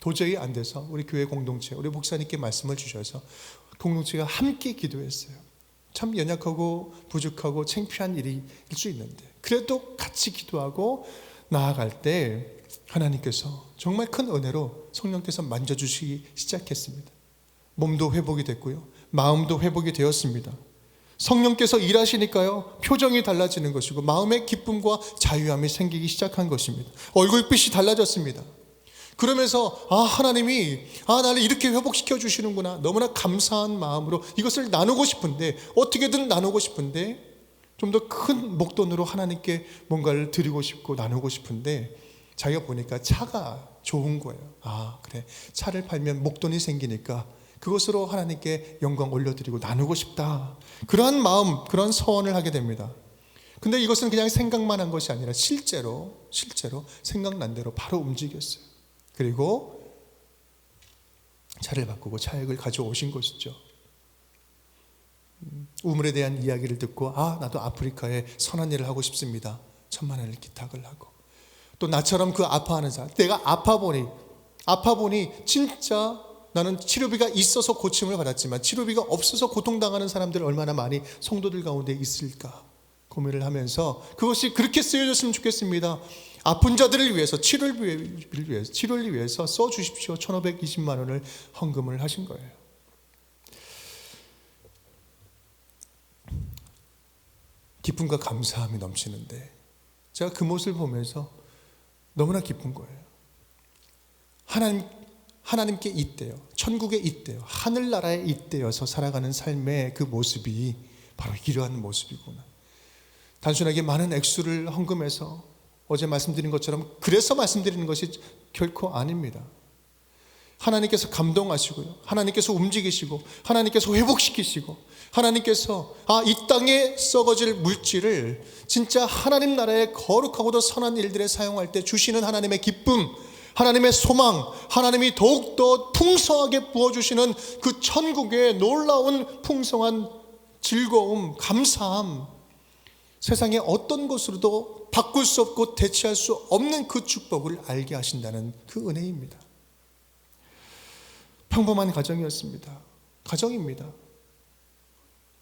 도저히 안 돼서 우리 교회 공동체, 우리 목사님께 말씀을 주셔서 공동체가 함께 기도했어요. 참 연약하고 부족하고 창피한 일일 수 있는데 그래도 같이 기도하고 나아갈 때 하나님께서 정말 큰 은혜로 성령께서 만져주시기 시작했습니다. 몸도 회복이 됐고요, 마음도 회복이 되었습니다. 성령께서 일하시니까요, 표정이 달라지는 것이고 마음의 기쁨과 자유함이 생기기 시작한 것입니다. 얼굴빛이 달라졌습니다. 그러면서 하나님이 나를 이렇게 회복시켜 주시는구나, 너무나 감사한 마음으로 이것을 나누고 싶은데, 어떻게든 나누고 싶은데, 좀 더 큰 목돈으로 하나님께 뭔가를 드리고 싶고 나누고 싶은데 자기가 보니까 차가 좋은 거예요. 그래, 차를 팔면 목돈이 생기니까 그것으로 하나님께 영광 올려드리고 나누고 싶다, 그러한 마음, 그런 서원을 하게 됩니다. 근데 이것은 그냥 생각만 한 것이 아니라 실제로 생각난 대로 바로 움직였어요. 그리고 차를 바꾸고 차액을 가져오신 것이죠. 우물에 대한 이야기를 듣고 나도 아프리카에 선한 일을 하고 싶습니다. 1,000만 원을 기탁을 하고, 또 나처럼 그 아파하는 사람, 내가 아파 보니 진짜 나는 치료비가 있어서 고침을 받았지만 치료비가 없어서 고통당하는 사람들 얼마나 많이 성도들 가운데 있을까 고민을 하면서 그것이 그렇게 쓰여졌으면 좋겠습니다. 아픈 자들을 위해서, 치료를 위해서 써주십시오. 1,520만 원을 헌금을 하신 거예요. 기쁨과 감사함이 넘치는데 제가 그 모습을 보면서 너무나 기쁜 거예요. 하나님께 잇대어, 천국에 잇대어, 하늘나라에 잇대어서 살아가는 삶의 그 모습이 바로 이러한 모습이구나. 단순하게 많은 액수를 헌금해서 어제 말씀드린 것처럼 그래서 말씀드리는 것이 결코 아닙니다. 하나님께서 감동하시고요, 하나님께서 움직이시고, 하나님께서 회복시키시고, 하나님께서 이 땅에 썩어질 물질을 진짜 하나님 나라의 거룩하고도 선한 일들에 사용할 때 주시는 하나님의 기쁨, 하나님의 소망, 하나님이 더욱더 풍성하게 부어주시는 그 천국의 놀라운 풍성한 즐거움, 감사함, 세상의 어떤 것으로도 바꿀 수 없고 대체할 수 없는 그 축복을 알게 하신다는 그 은혜입니다. 평범한 가정이었습니다. 가정입니다.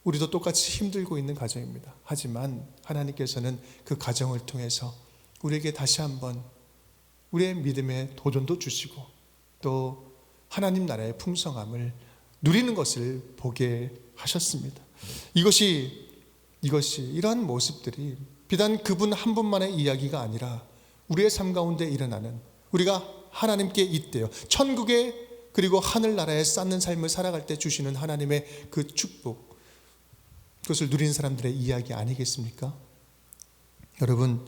우리도 똑같이 힘들고 있는 가정입니다. 하지만 하나님께서는 그 가정을 통해서 우리에게 다시 한번 우리의 믿음의 도전도 주시고 또 하나님 나라의 풍성함을 누리는 것을 보게 하셨습니다. 이러한 모습들이 비단 그분 한 분만의 이야기가 아니라 우리의 삶 가운데 일어나는, 우리가 하나님께 잇대어 천국의 그리고 하늘나라에 쌓는 삶을 살아갈 때 주시는 하나님의 그 축복, 그것을 누리는 사람들의 이야기 아니겠습니까? 여러분,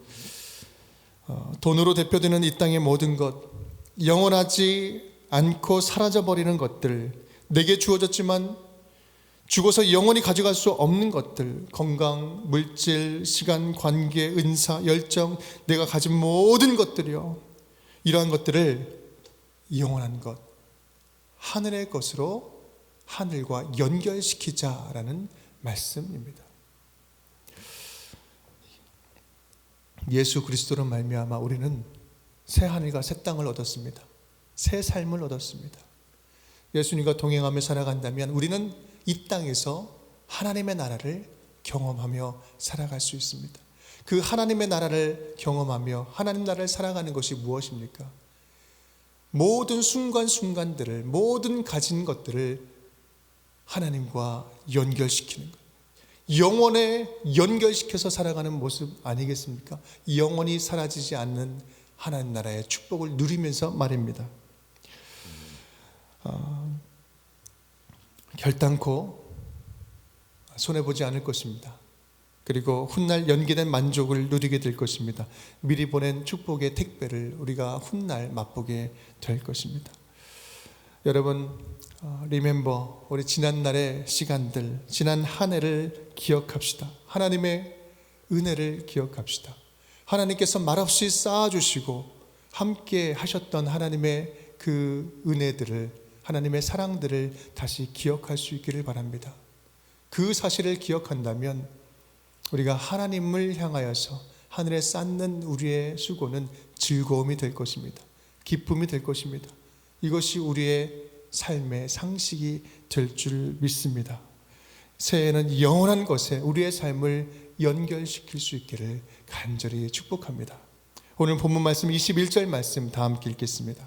돈으로 대표되는 이 땅의 모든 것, 영원하지 않고 사라져버리는 것들, 내게 주어졌지만 죽어서 영원히 가져갈 수 없는 것들, 건강, 물질, 시간, 관계, 은사, 열정, 내가 가진 모든 것들이요, 이러한 것들을 영원한 것, 하늘의 것으로 하늘과 연결시키자라는 말씀입니다. 예수 그리스도로 말미암아 우리는 새 하늘과 새 땅을 얻었습니다. 새 삶을 얻었습니다. 예수님과 동행하며 살아간다면 우리는 이 땅에서 하나님의 나라를 경험하며 살아갈 수 있습니다. 그 하나님의 나라를 경험하며 하나님 나라를 살아가는 것이 무엇입니까? 모든 순간순간들을, 모든 가진 것들을 하나님과 연결시키는 것, 영원에 연결시켜서 살아가는 모습 아니겠습니까? 영원히 사라지지 않는 하나님 나라의 축복을 누리면서 말입니다. 결단코 손해보지 않을 것입니다. 그리고 훗날 연기된 만족을 누리게 될 것입니다. 미리 보낸 축복의 택배를 우리가 훗날 맛보게 될 것입니다. 여러분, 리멤버, 우리 지난날의 시간들, 지난 한 해를 기억합시다. 하나님의 은혜를 기억합시다. 하나님께서 말없이 쌓아주시고 함께 하셨던 하나님의 그 은혜들을, 하나님의 사랑들을 다시 기억할 수 있기를 바랍니다. 그 사실을 기억한다면 우리가 하나님을 향하여서 하늘에 쌓는 우리의 수고는 즐거움이 될 것입니다. 기쁨이 될 것입니다. 이것이 우리의 삶의 상식이 될 줄 믿습니다. 새해에는 영원한 것에 우리의 삶을 연결시킬 수 있기를 간절히 축복합니다. 오늘 본문 말씀 21절 말씀 다 함께 읽겠습니다.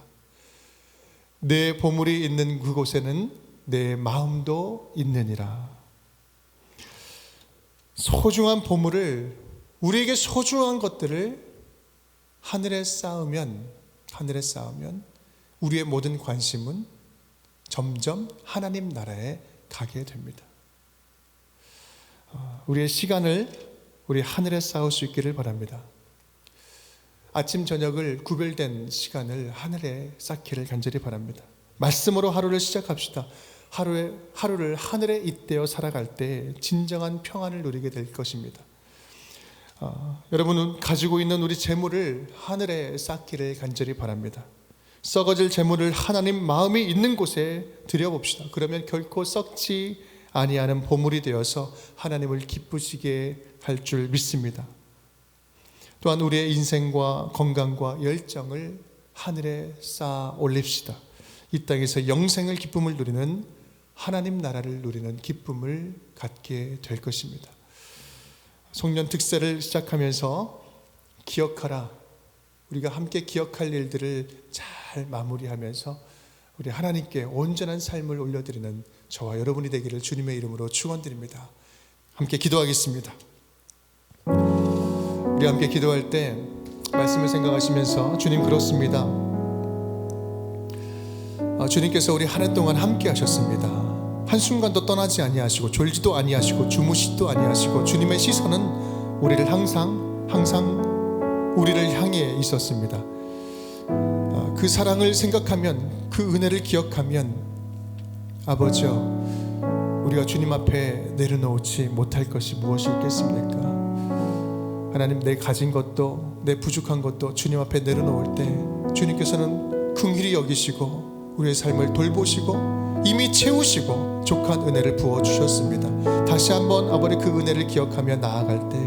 내 보물이 있는 그곳에는 내 마음도 있느니라. 소중한 보물을, 우리에게 소중한 것들을 하늘에 쌓으면 우리의 모든 관심은 점점 하나님 나라에 가게 됩니다. 우리의 시간을 우리 하늘에 쌓을 수 있기를 바랍니다. 아침 저녁을 구별된 시간을 하늘에 쌓기를 간절히 바랍니다. 말씀으로 하루를 시작합시다. 하루를 하늘에 잇대어 살아갈 때 진정한 평안을 누리게 될 것입니다. 여러분은 가지고 있는 우리 재물을 하늘에 쌓기를 간절히 바랍니다. 썩어질 재물을 하나님 마음이 있는 곳에 들여봅시다. 그러면 결코 썩지 아니하는 보물이 되어서 하나님을 기쁘시게 할 줄 믿습니다. 또한 우리의 인생과 건강과 열정을 하늘에 쌓아 올립시다. 이 땅에서 영생을 기쁨을 누리는, 하나님 나라를 누리는 기쁨을 갖게 될 것입니다. 송년 특세를 시작하면서 기억하라, 우리가 함께 기억할 일들을 잘 마무리하면서 우리 하나님께 온전한 삶을 올려드리는 저와 여러분이 되기를 주님의 이름으로 축원드립니다. 함께 기도하겠습니다. 우리 함께 기도할 때 말씀을 생각하시면서, 주님 그렇습니다. 주님께서 우리 한 해 동안 함께 하셨습니다. 한순간도 떠나지 아니하시고 졸지도 아니하시고 주무시지도 아니하시고 주님의 시선은 우리를 항상 우리를 향해 있었습니다. 그 사랑을 생각하면, 그 은혜를 기억하면 아버지여, 우리가 주님 앞에 내려놓지 못할 것이 무엇이 있겠습니까? 하나님, 내 가진 것도 내 부족한 것도 주님 앞에 내려놓을 때 주님께서는 긍휼히 여기시고 우리의 삶을 돌보시고 이미 채우시고 족한 은혜를 부어주셨습니다. 다시 한번 아버지 그 은혜를 기억하며 나아갈 때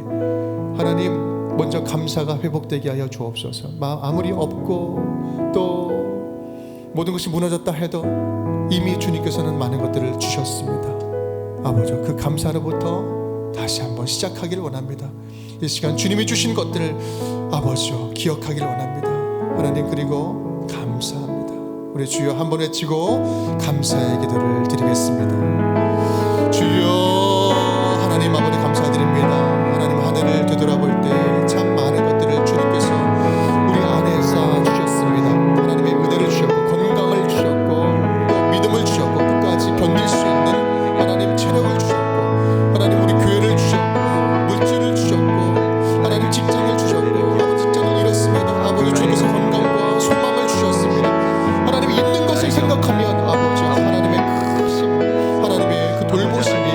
하나님, 먼저 감사가 회복되게 하여 주옵소서. 아무리 없고 또 모든 것이 무너졌다 해도 이미 주님께서는 많은 것들을 주셨습니다. 아버지, 그 감사로부터 다시 한번 시작하기를 원합니다. 이 시간 주님이 주신 것들을 아버지요 기억하기를 원합니다. 하나님, 그리고 감사합니다. 우리 주여 한번 외치고 감사의 기도를 드리겠습니다. 주여, 하나님 아버지 감사드립니다. 하나님, 한 해를 되돌아볼 때 참 많은 것들을 주님께서 우리 안에 쌓아주셨습니다. 하나님의 은혜를 주셨고 건강을 주셨고 또 믿음을 주셨고 끝까지 견딜 수 있는 하나님 체력을 주셨고 하나님 우리 교회를 주셨고 물질을 주셨고 하나님 직장을 주셨고 아버지 직장을 잃었음에도 아버지 주님께서 건강과 소망을 주셨습니다. 하나님 있는 것을 생각하면 아버지 하나님의 크신 하나님의 그 돌보심이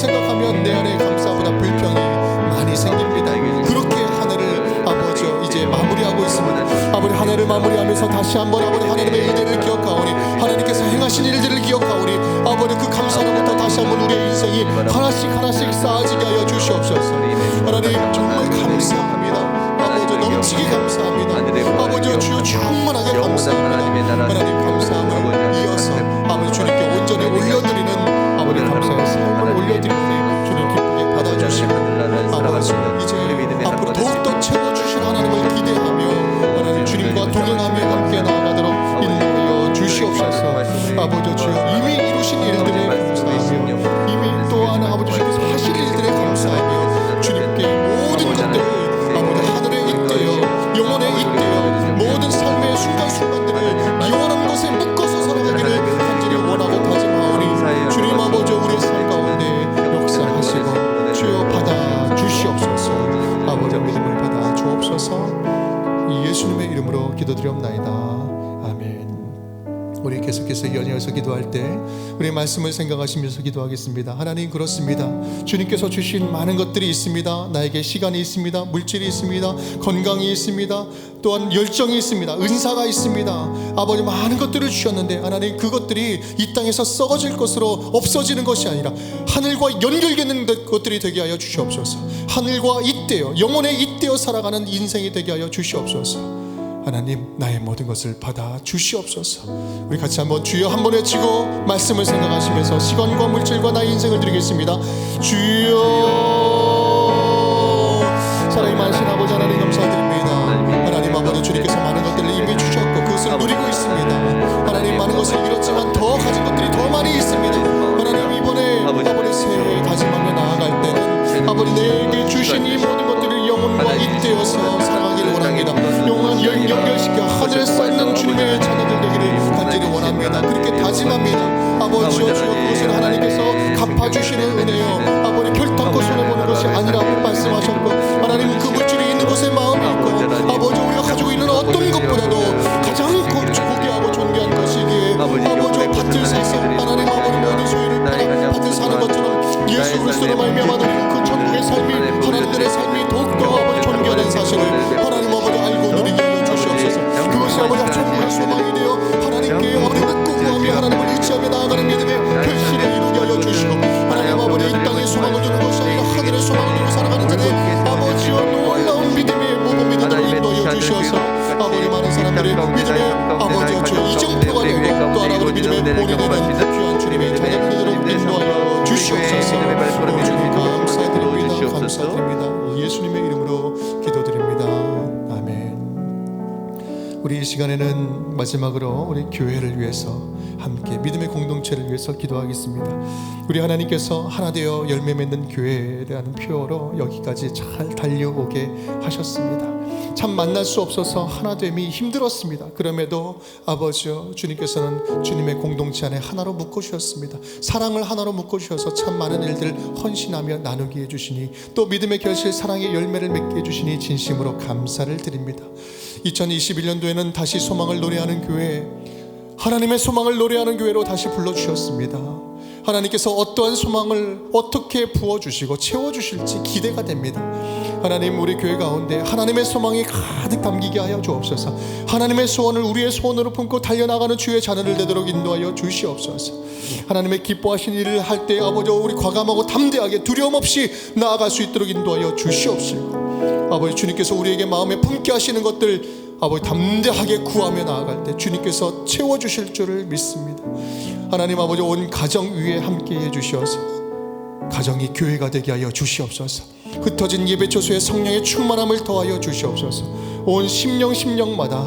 생각하면 내 안에 감사보다 불평이 많이 생깁니다. 그렇게 한 해를 아버지 이제 마무리하고 있습니다. 아버지 한 해를 마무리하면서 다시 한번 아버지 하나님의 은혜를 기억하오니 하나님께서 행하신 일들을 기억하오니 아버지 그 감사로부터 다시 한번 우리의 인생이 하나씩 하나씩 쌓아지게 하여 주시옵소서. 하나님 정말 감사합니다. 아버지 넘치게 감사합니다. 아버지 주여 충만하게 감사합니다. 하나님 감사함을 이어서 아버지 주님께 온전히 올려드리는 아버지 감사의 삶을 올려드리니 주님 기쁘게 받아주시고 아버지 이제 앞으로 더욱더 채워주실 하나님을 기대하며 하나님 주님과 동행하며 함께 나아가도록 인도하여 주시옵소서. 아버지 주여 이미 이루신 일들에 감사하며 이미 또한 아버지 주께서 하실 일들에 감사하며 주님께 모든 것들 아버지 하늘에 잇대어 영혼에 잇대어 모든 삶의 순간순간들을 영원한 것에 묶어서 살아가기를 간절히 원하고 다짐하오니 주님 아버지 우리의 삶 가운데 역사하시고 주여 받아 주시옵소서. 아버지 믿음을 받아 주옵소서. 예수님의 이름으로 기도드리옵나이다. 아멘. 우리 계속해서 연이어서 기도할 때 우리의 말씀을 생각하시면서 기도하겠습니다. 하나님 그렇습니다. 주님께서 주신 많은 것들이 있습니다. 나에게 시간이 있습니다. 물질이 있습니다. 건강이 있습니다. 또한 열정이 있습니다. 은사가 있습니다. 아버지 많은 것들을 주셨는데 하나님 그것들이 이 땅에서 썩어질 것으로 없어지는 것이 아니라 하늘과 연결되는 것들이 되게 하여 주시옵소서. 하늘과 잇대어 영혼에 잇대어 살아가는 인생이 되게 하여 주시옵소서. 하나님 나의 모든 것을 받아 주시옵소서. 우리 같이 한번 주여 한번 외치고 말씀을 생각하시면서 시간과 물질과 나의 인생을 드리겠습니다. 주여. 사랑이 많으신 아버지 하나님 감사드립니다. 하나님 아버지 주님께서 많은 것들을 이미 주셨고 그것을 누리고 있습니다. 하나님 많은 것을 잃었지만 더 가진 것들이 더 많이 있습니다. 하나님 이번에 아버지 새해 다짐하며 나아갈 때는 아버지 내게 주신 이 모든 것들을 영혼과 잇대어서 사랑하기를 원합니다. 영원 연결시켜 하늘에 쌓는 주님의 자녀들 되기를 간절히 원합니다. 그렇게 다짐합니다. 아버지여 주여 그것을 하나님께서 갚아주시는 은혜요 아버지 결탄코 손해보는 것이 아니라 말씀하셨고 하나님 그 물질이 있는 곳에 마음이 있고 아버지 우리가 가지고 있는 어떤 것보다도 가장 고귀하고 존귀한 것이기에 아버지 밭을 사서 하나님 아버지 모든 소유를 팔아 밭을 사는 것처럼 예수 그리스도로 말미암아 누리는 그 천국의 삶이 하나님들의 삶이 더욱더 아버지 존귀하다는 사실을 하나님 아버지 알고 누리게 하여 주시옵소서. 그것이 아버지 천국의 소망이 되어 하나님께 아버지 믿고 구하며 하나님을 의지하며 나아가는 믿음의 결실을 이루게 하여 주시고 하나님 아버지 이 땅의 소망을 두는 것이 아니라 하늘의 소망을 두고 살아가는 자들 아버지여 놀라운 믿음의 모범 믿음으로 인도하여 주셔서 아버지 많은 사람들의 믿음의 아버지여 주 이정표가 되고 또 하나님의 믿음의 본이 되는 귀한 주님의 자녀들로 인도하여 주시옵소서. 주님 감사드립니다. 감사드립니다. 예수님의 이름으로 기도드립니다. 아멘. 우리 이 시간에는 마지막으로 우리 교회를 위해서 함께 믿음의 공동체를 위해서 기도하겠습니다. 우리 하나님께서 하나 되어 열매 맺는 교회라는 표어로 여기까지 잘 달려오게 하셨습니다. 참 만날 수 없어서 하나됨이 힘들었습니다. 그럼에도 아버지여 주님께서는 주님의 공동체 안에 하나로 묶어주셨습니다. 사랑을 하나로 묶어주셔서 참 많은 일들을 헌신하며 나누게 해주시니 또 믿음의 결실 사랑의 열매를 맺게 해주시니 진심으로 감사를 드립니다. 2021년도에는 다시 소망을 노래하는 교회 하나님의 소망을 노래하는 교회로 다시 불러주셨습니다. 하나님께서 어떠한 소망을 어떻게 부어주시고 채워주실지 기대가 됩니다. 하나님 우리 교회 가운데 하나님의 소망이 가득 담기게 하여 주옵소서. 하나님의 소원을 우리의 소원으로 품고 달려나가는 주의 자녀를 되도록 인도하여 주시옵소서. 하나님의 기뻐하신 일을 할 때 아버지 우리 과감하고 담대하게 두려움 없이 나아갈 수 있도록 인도하여 주시옵시고 아버지 주님께서 우리에게 마음에 품게 하시는 것들 아버지 담대하게 구하며 나아갈 때 주님께서 채워주실 줄을 믿습니다. 하나님 아버지 온 가정 위에 함께 해주셔서 가정이 교회가 되게 하여 주시옵소서. 흩어진 예배초소의 성령의 충만함을 더하여 주시옵소서. 온 심령마다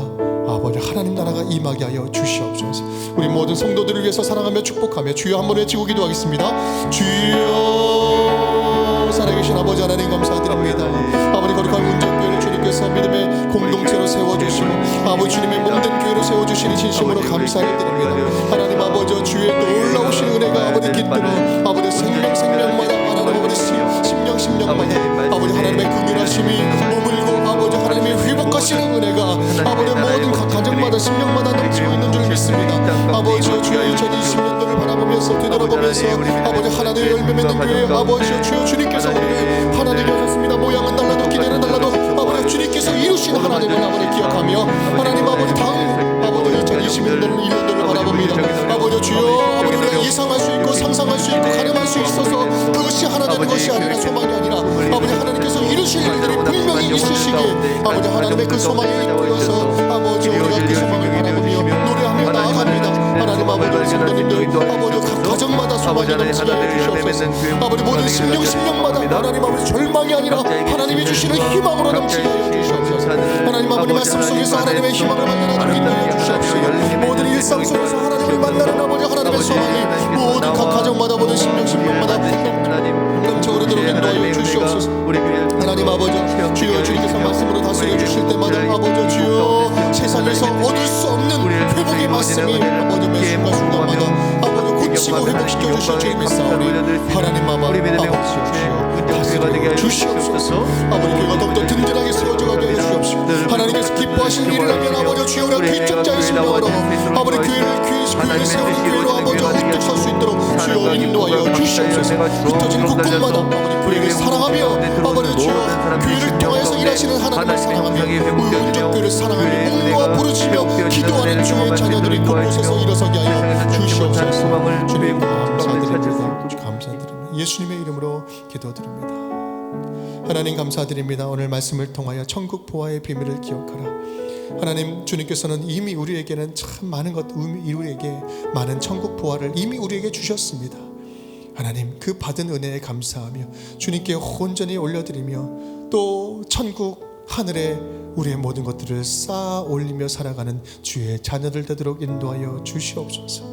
아버지 하나님 나라가 임하게 하여 주시옵소서. 우리 모든 성도들을 위해서 사랑하며 축복하며 주여 한번 외치고 기도하겠습니다. 주여 살아계신 아버지 하나님 감사드립니다. 아버지 거룩한 운전교회를 주님께서 믿음의 공동체로 세워주시고 아버지 주님의 몸된 교회로 세워주시니 진심으로 감사를 드립니다. 하나님 아버지 주의 놀라우신 은혜가 아버지 깃들어 아버지 생명마다 하나님 아버지 심령마다 아버지 하나님의 긍휼하심이 머물고 아버지 하나님의 회복하시는 은혜가 아버지 모든 가정마다 심령마다 넘치고 있는 줄 믿습니다. 아버지 주의 2020년도를 바라보면서 되돌아보면서 주셔서 아버지 하나님의 열매 맺는 교회 아버지여 주여 주님께서 우리를 하나 되게 하셨습니다. 모양은 달라도 기대는 달라도 아버지 주님께서 이루신 하나님을 아버지 기억하며 하나님 아버지 다음 아버지 2021년도를 1년도를 바라봅니다. 아버지 주여 아버지 우리가 예상할 수 있고 상상할 수 있고 가늠할 수 있어서 그것이 하나 되는 것이 아니라 소망이 아니라 아버지 하나님께서 이루실 일들이 분명히 있으시기에 아버지 하나님의 그 소망에 이끌어서 아버지 우리가 그 소망을 바라보며 노래하며 나아갑니다. 하나님 아버지 성도님들 아버지 각 가정마다 소망이 넘치게 해주시옵소서. 아버지 모든 심령마다 하나님 아버지 절망이 아니라 하나님이 주시는 희망으로 넘치게 하여 주시옵소서. 하나님 아버지 말씀 속에서 하나님의 희망을 만나는 인도해 주시옵소서. 모든 일상 속에서 하나님을 만나는 아버지 하나님의 소망이 모든 각 가정마다 모든 심령마다 넘쳐오르 도록 인도하여 주시옵소서. 하나님 아버지 주여 주님께서 말씀으로 다스려 주실 때마다 아버지 주여 세상에서 얻을 수 없는 회복의 말씀이 아버지 매 순간순간마다 아버지 고치고 회복시켜 주실 줄 믿사오니 하나님 아버지 주여 다스려 주시옵소서. 아버지 교회가 더욱더 든든하게 세워져가게 해 주시옵소서. 하나님께서 기뻐하신 일이라면 아버지 주여 우리가 귀적자의 심령으로 아버지 교회를 세우는 교회로 아버지 우뚝 설 수 있도록 주여 인도하여 주시옵소서. 흩어진 국국마다 아버지 교회를 사랑하며 아버지 주여 교회를 통하여서 일하시는 하나님을 사랑하며 우리 온전교회를 사랑하며 목놓아 부르시며 기도하는 주의 자녀들이 곳곳에서 일어서게 하여 주시옵소서. 주님 감사드립니다. 예수님의 이름으로 기도드립니다. 하나님 감사드립니다. 오늘 말씀을 통하여 천국 보화의 비밀을 기억하라. 하나님 주님께서는 이미 우리에게는 참 많은 것 우리에게 많은 천국 보화를 이미 우리에게 주셨습니다. 하나님 그 받은 은혜에 감사하며 주님께 온전히 올려드리며 또 천국 하늘에 우리의 모든 것들을 쌓아 올리며 살아가는 주의 자녀들 되도록 인도하여 주시옵소서.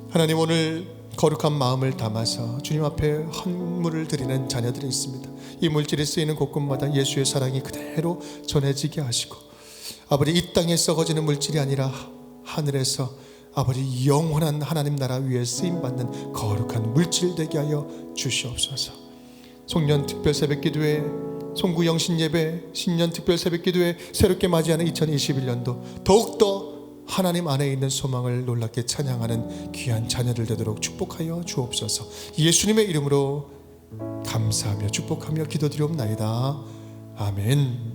하나님 오늘 거룩한 마음을 담아서 주님 앞에 헌물을 드리는 자녀들이 있습니다. 이 물질이 쓰이는 곳곳마다 예수의 사랑이 그대로 전해지게 하시고 아버지 이 땅에 썩어지는 물질이 아니라 하늘에서 아버지 영원한 하나님 나라 위에 쓰임받는 거룩한 물질 되게 하여 주시옵소서. 송년 특별 새벽기도회 송구 영신예배 신년 특별 새벽기도회 새롭게 맞이하는 2021년도 더욱더 하나님 안에 있는 소망을 놀랍게 찬양하는 귀한 자녀들 되도록 축복하여 주옵소서. 예수님의 이름으로 감사하며 축복하며 기도드리옵나이다. 아멘.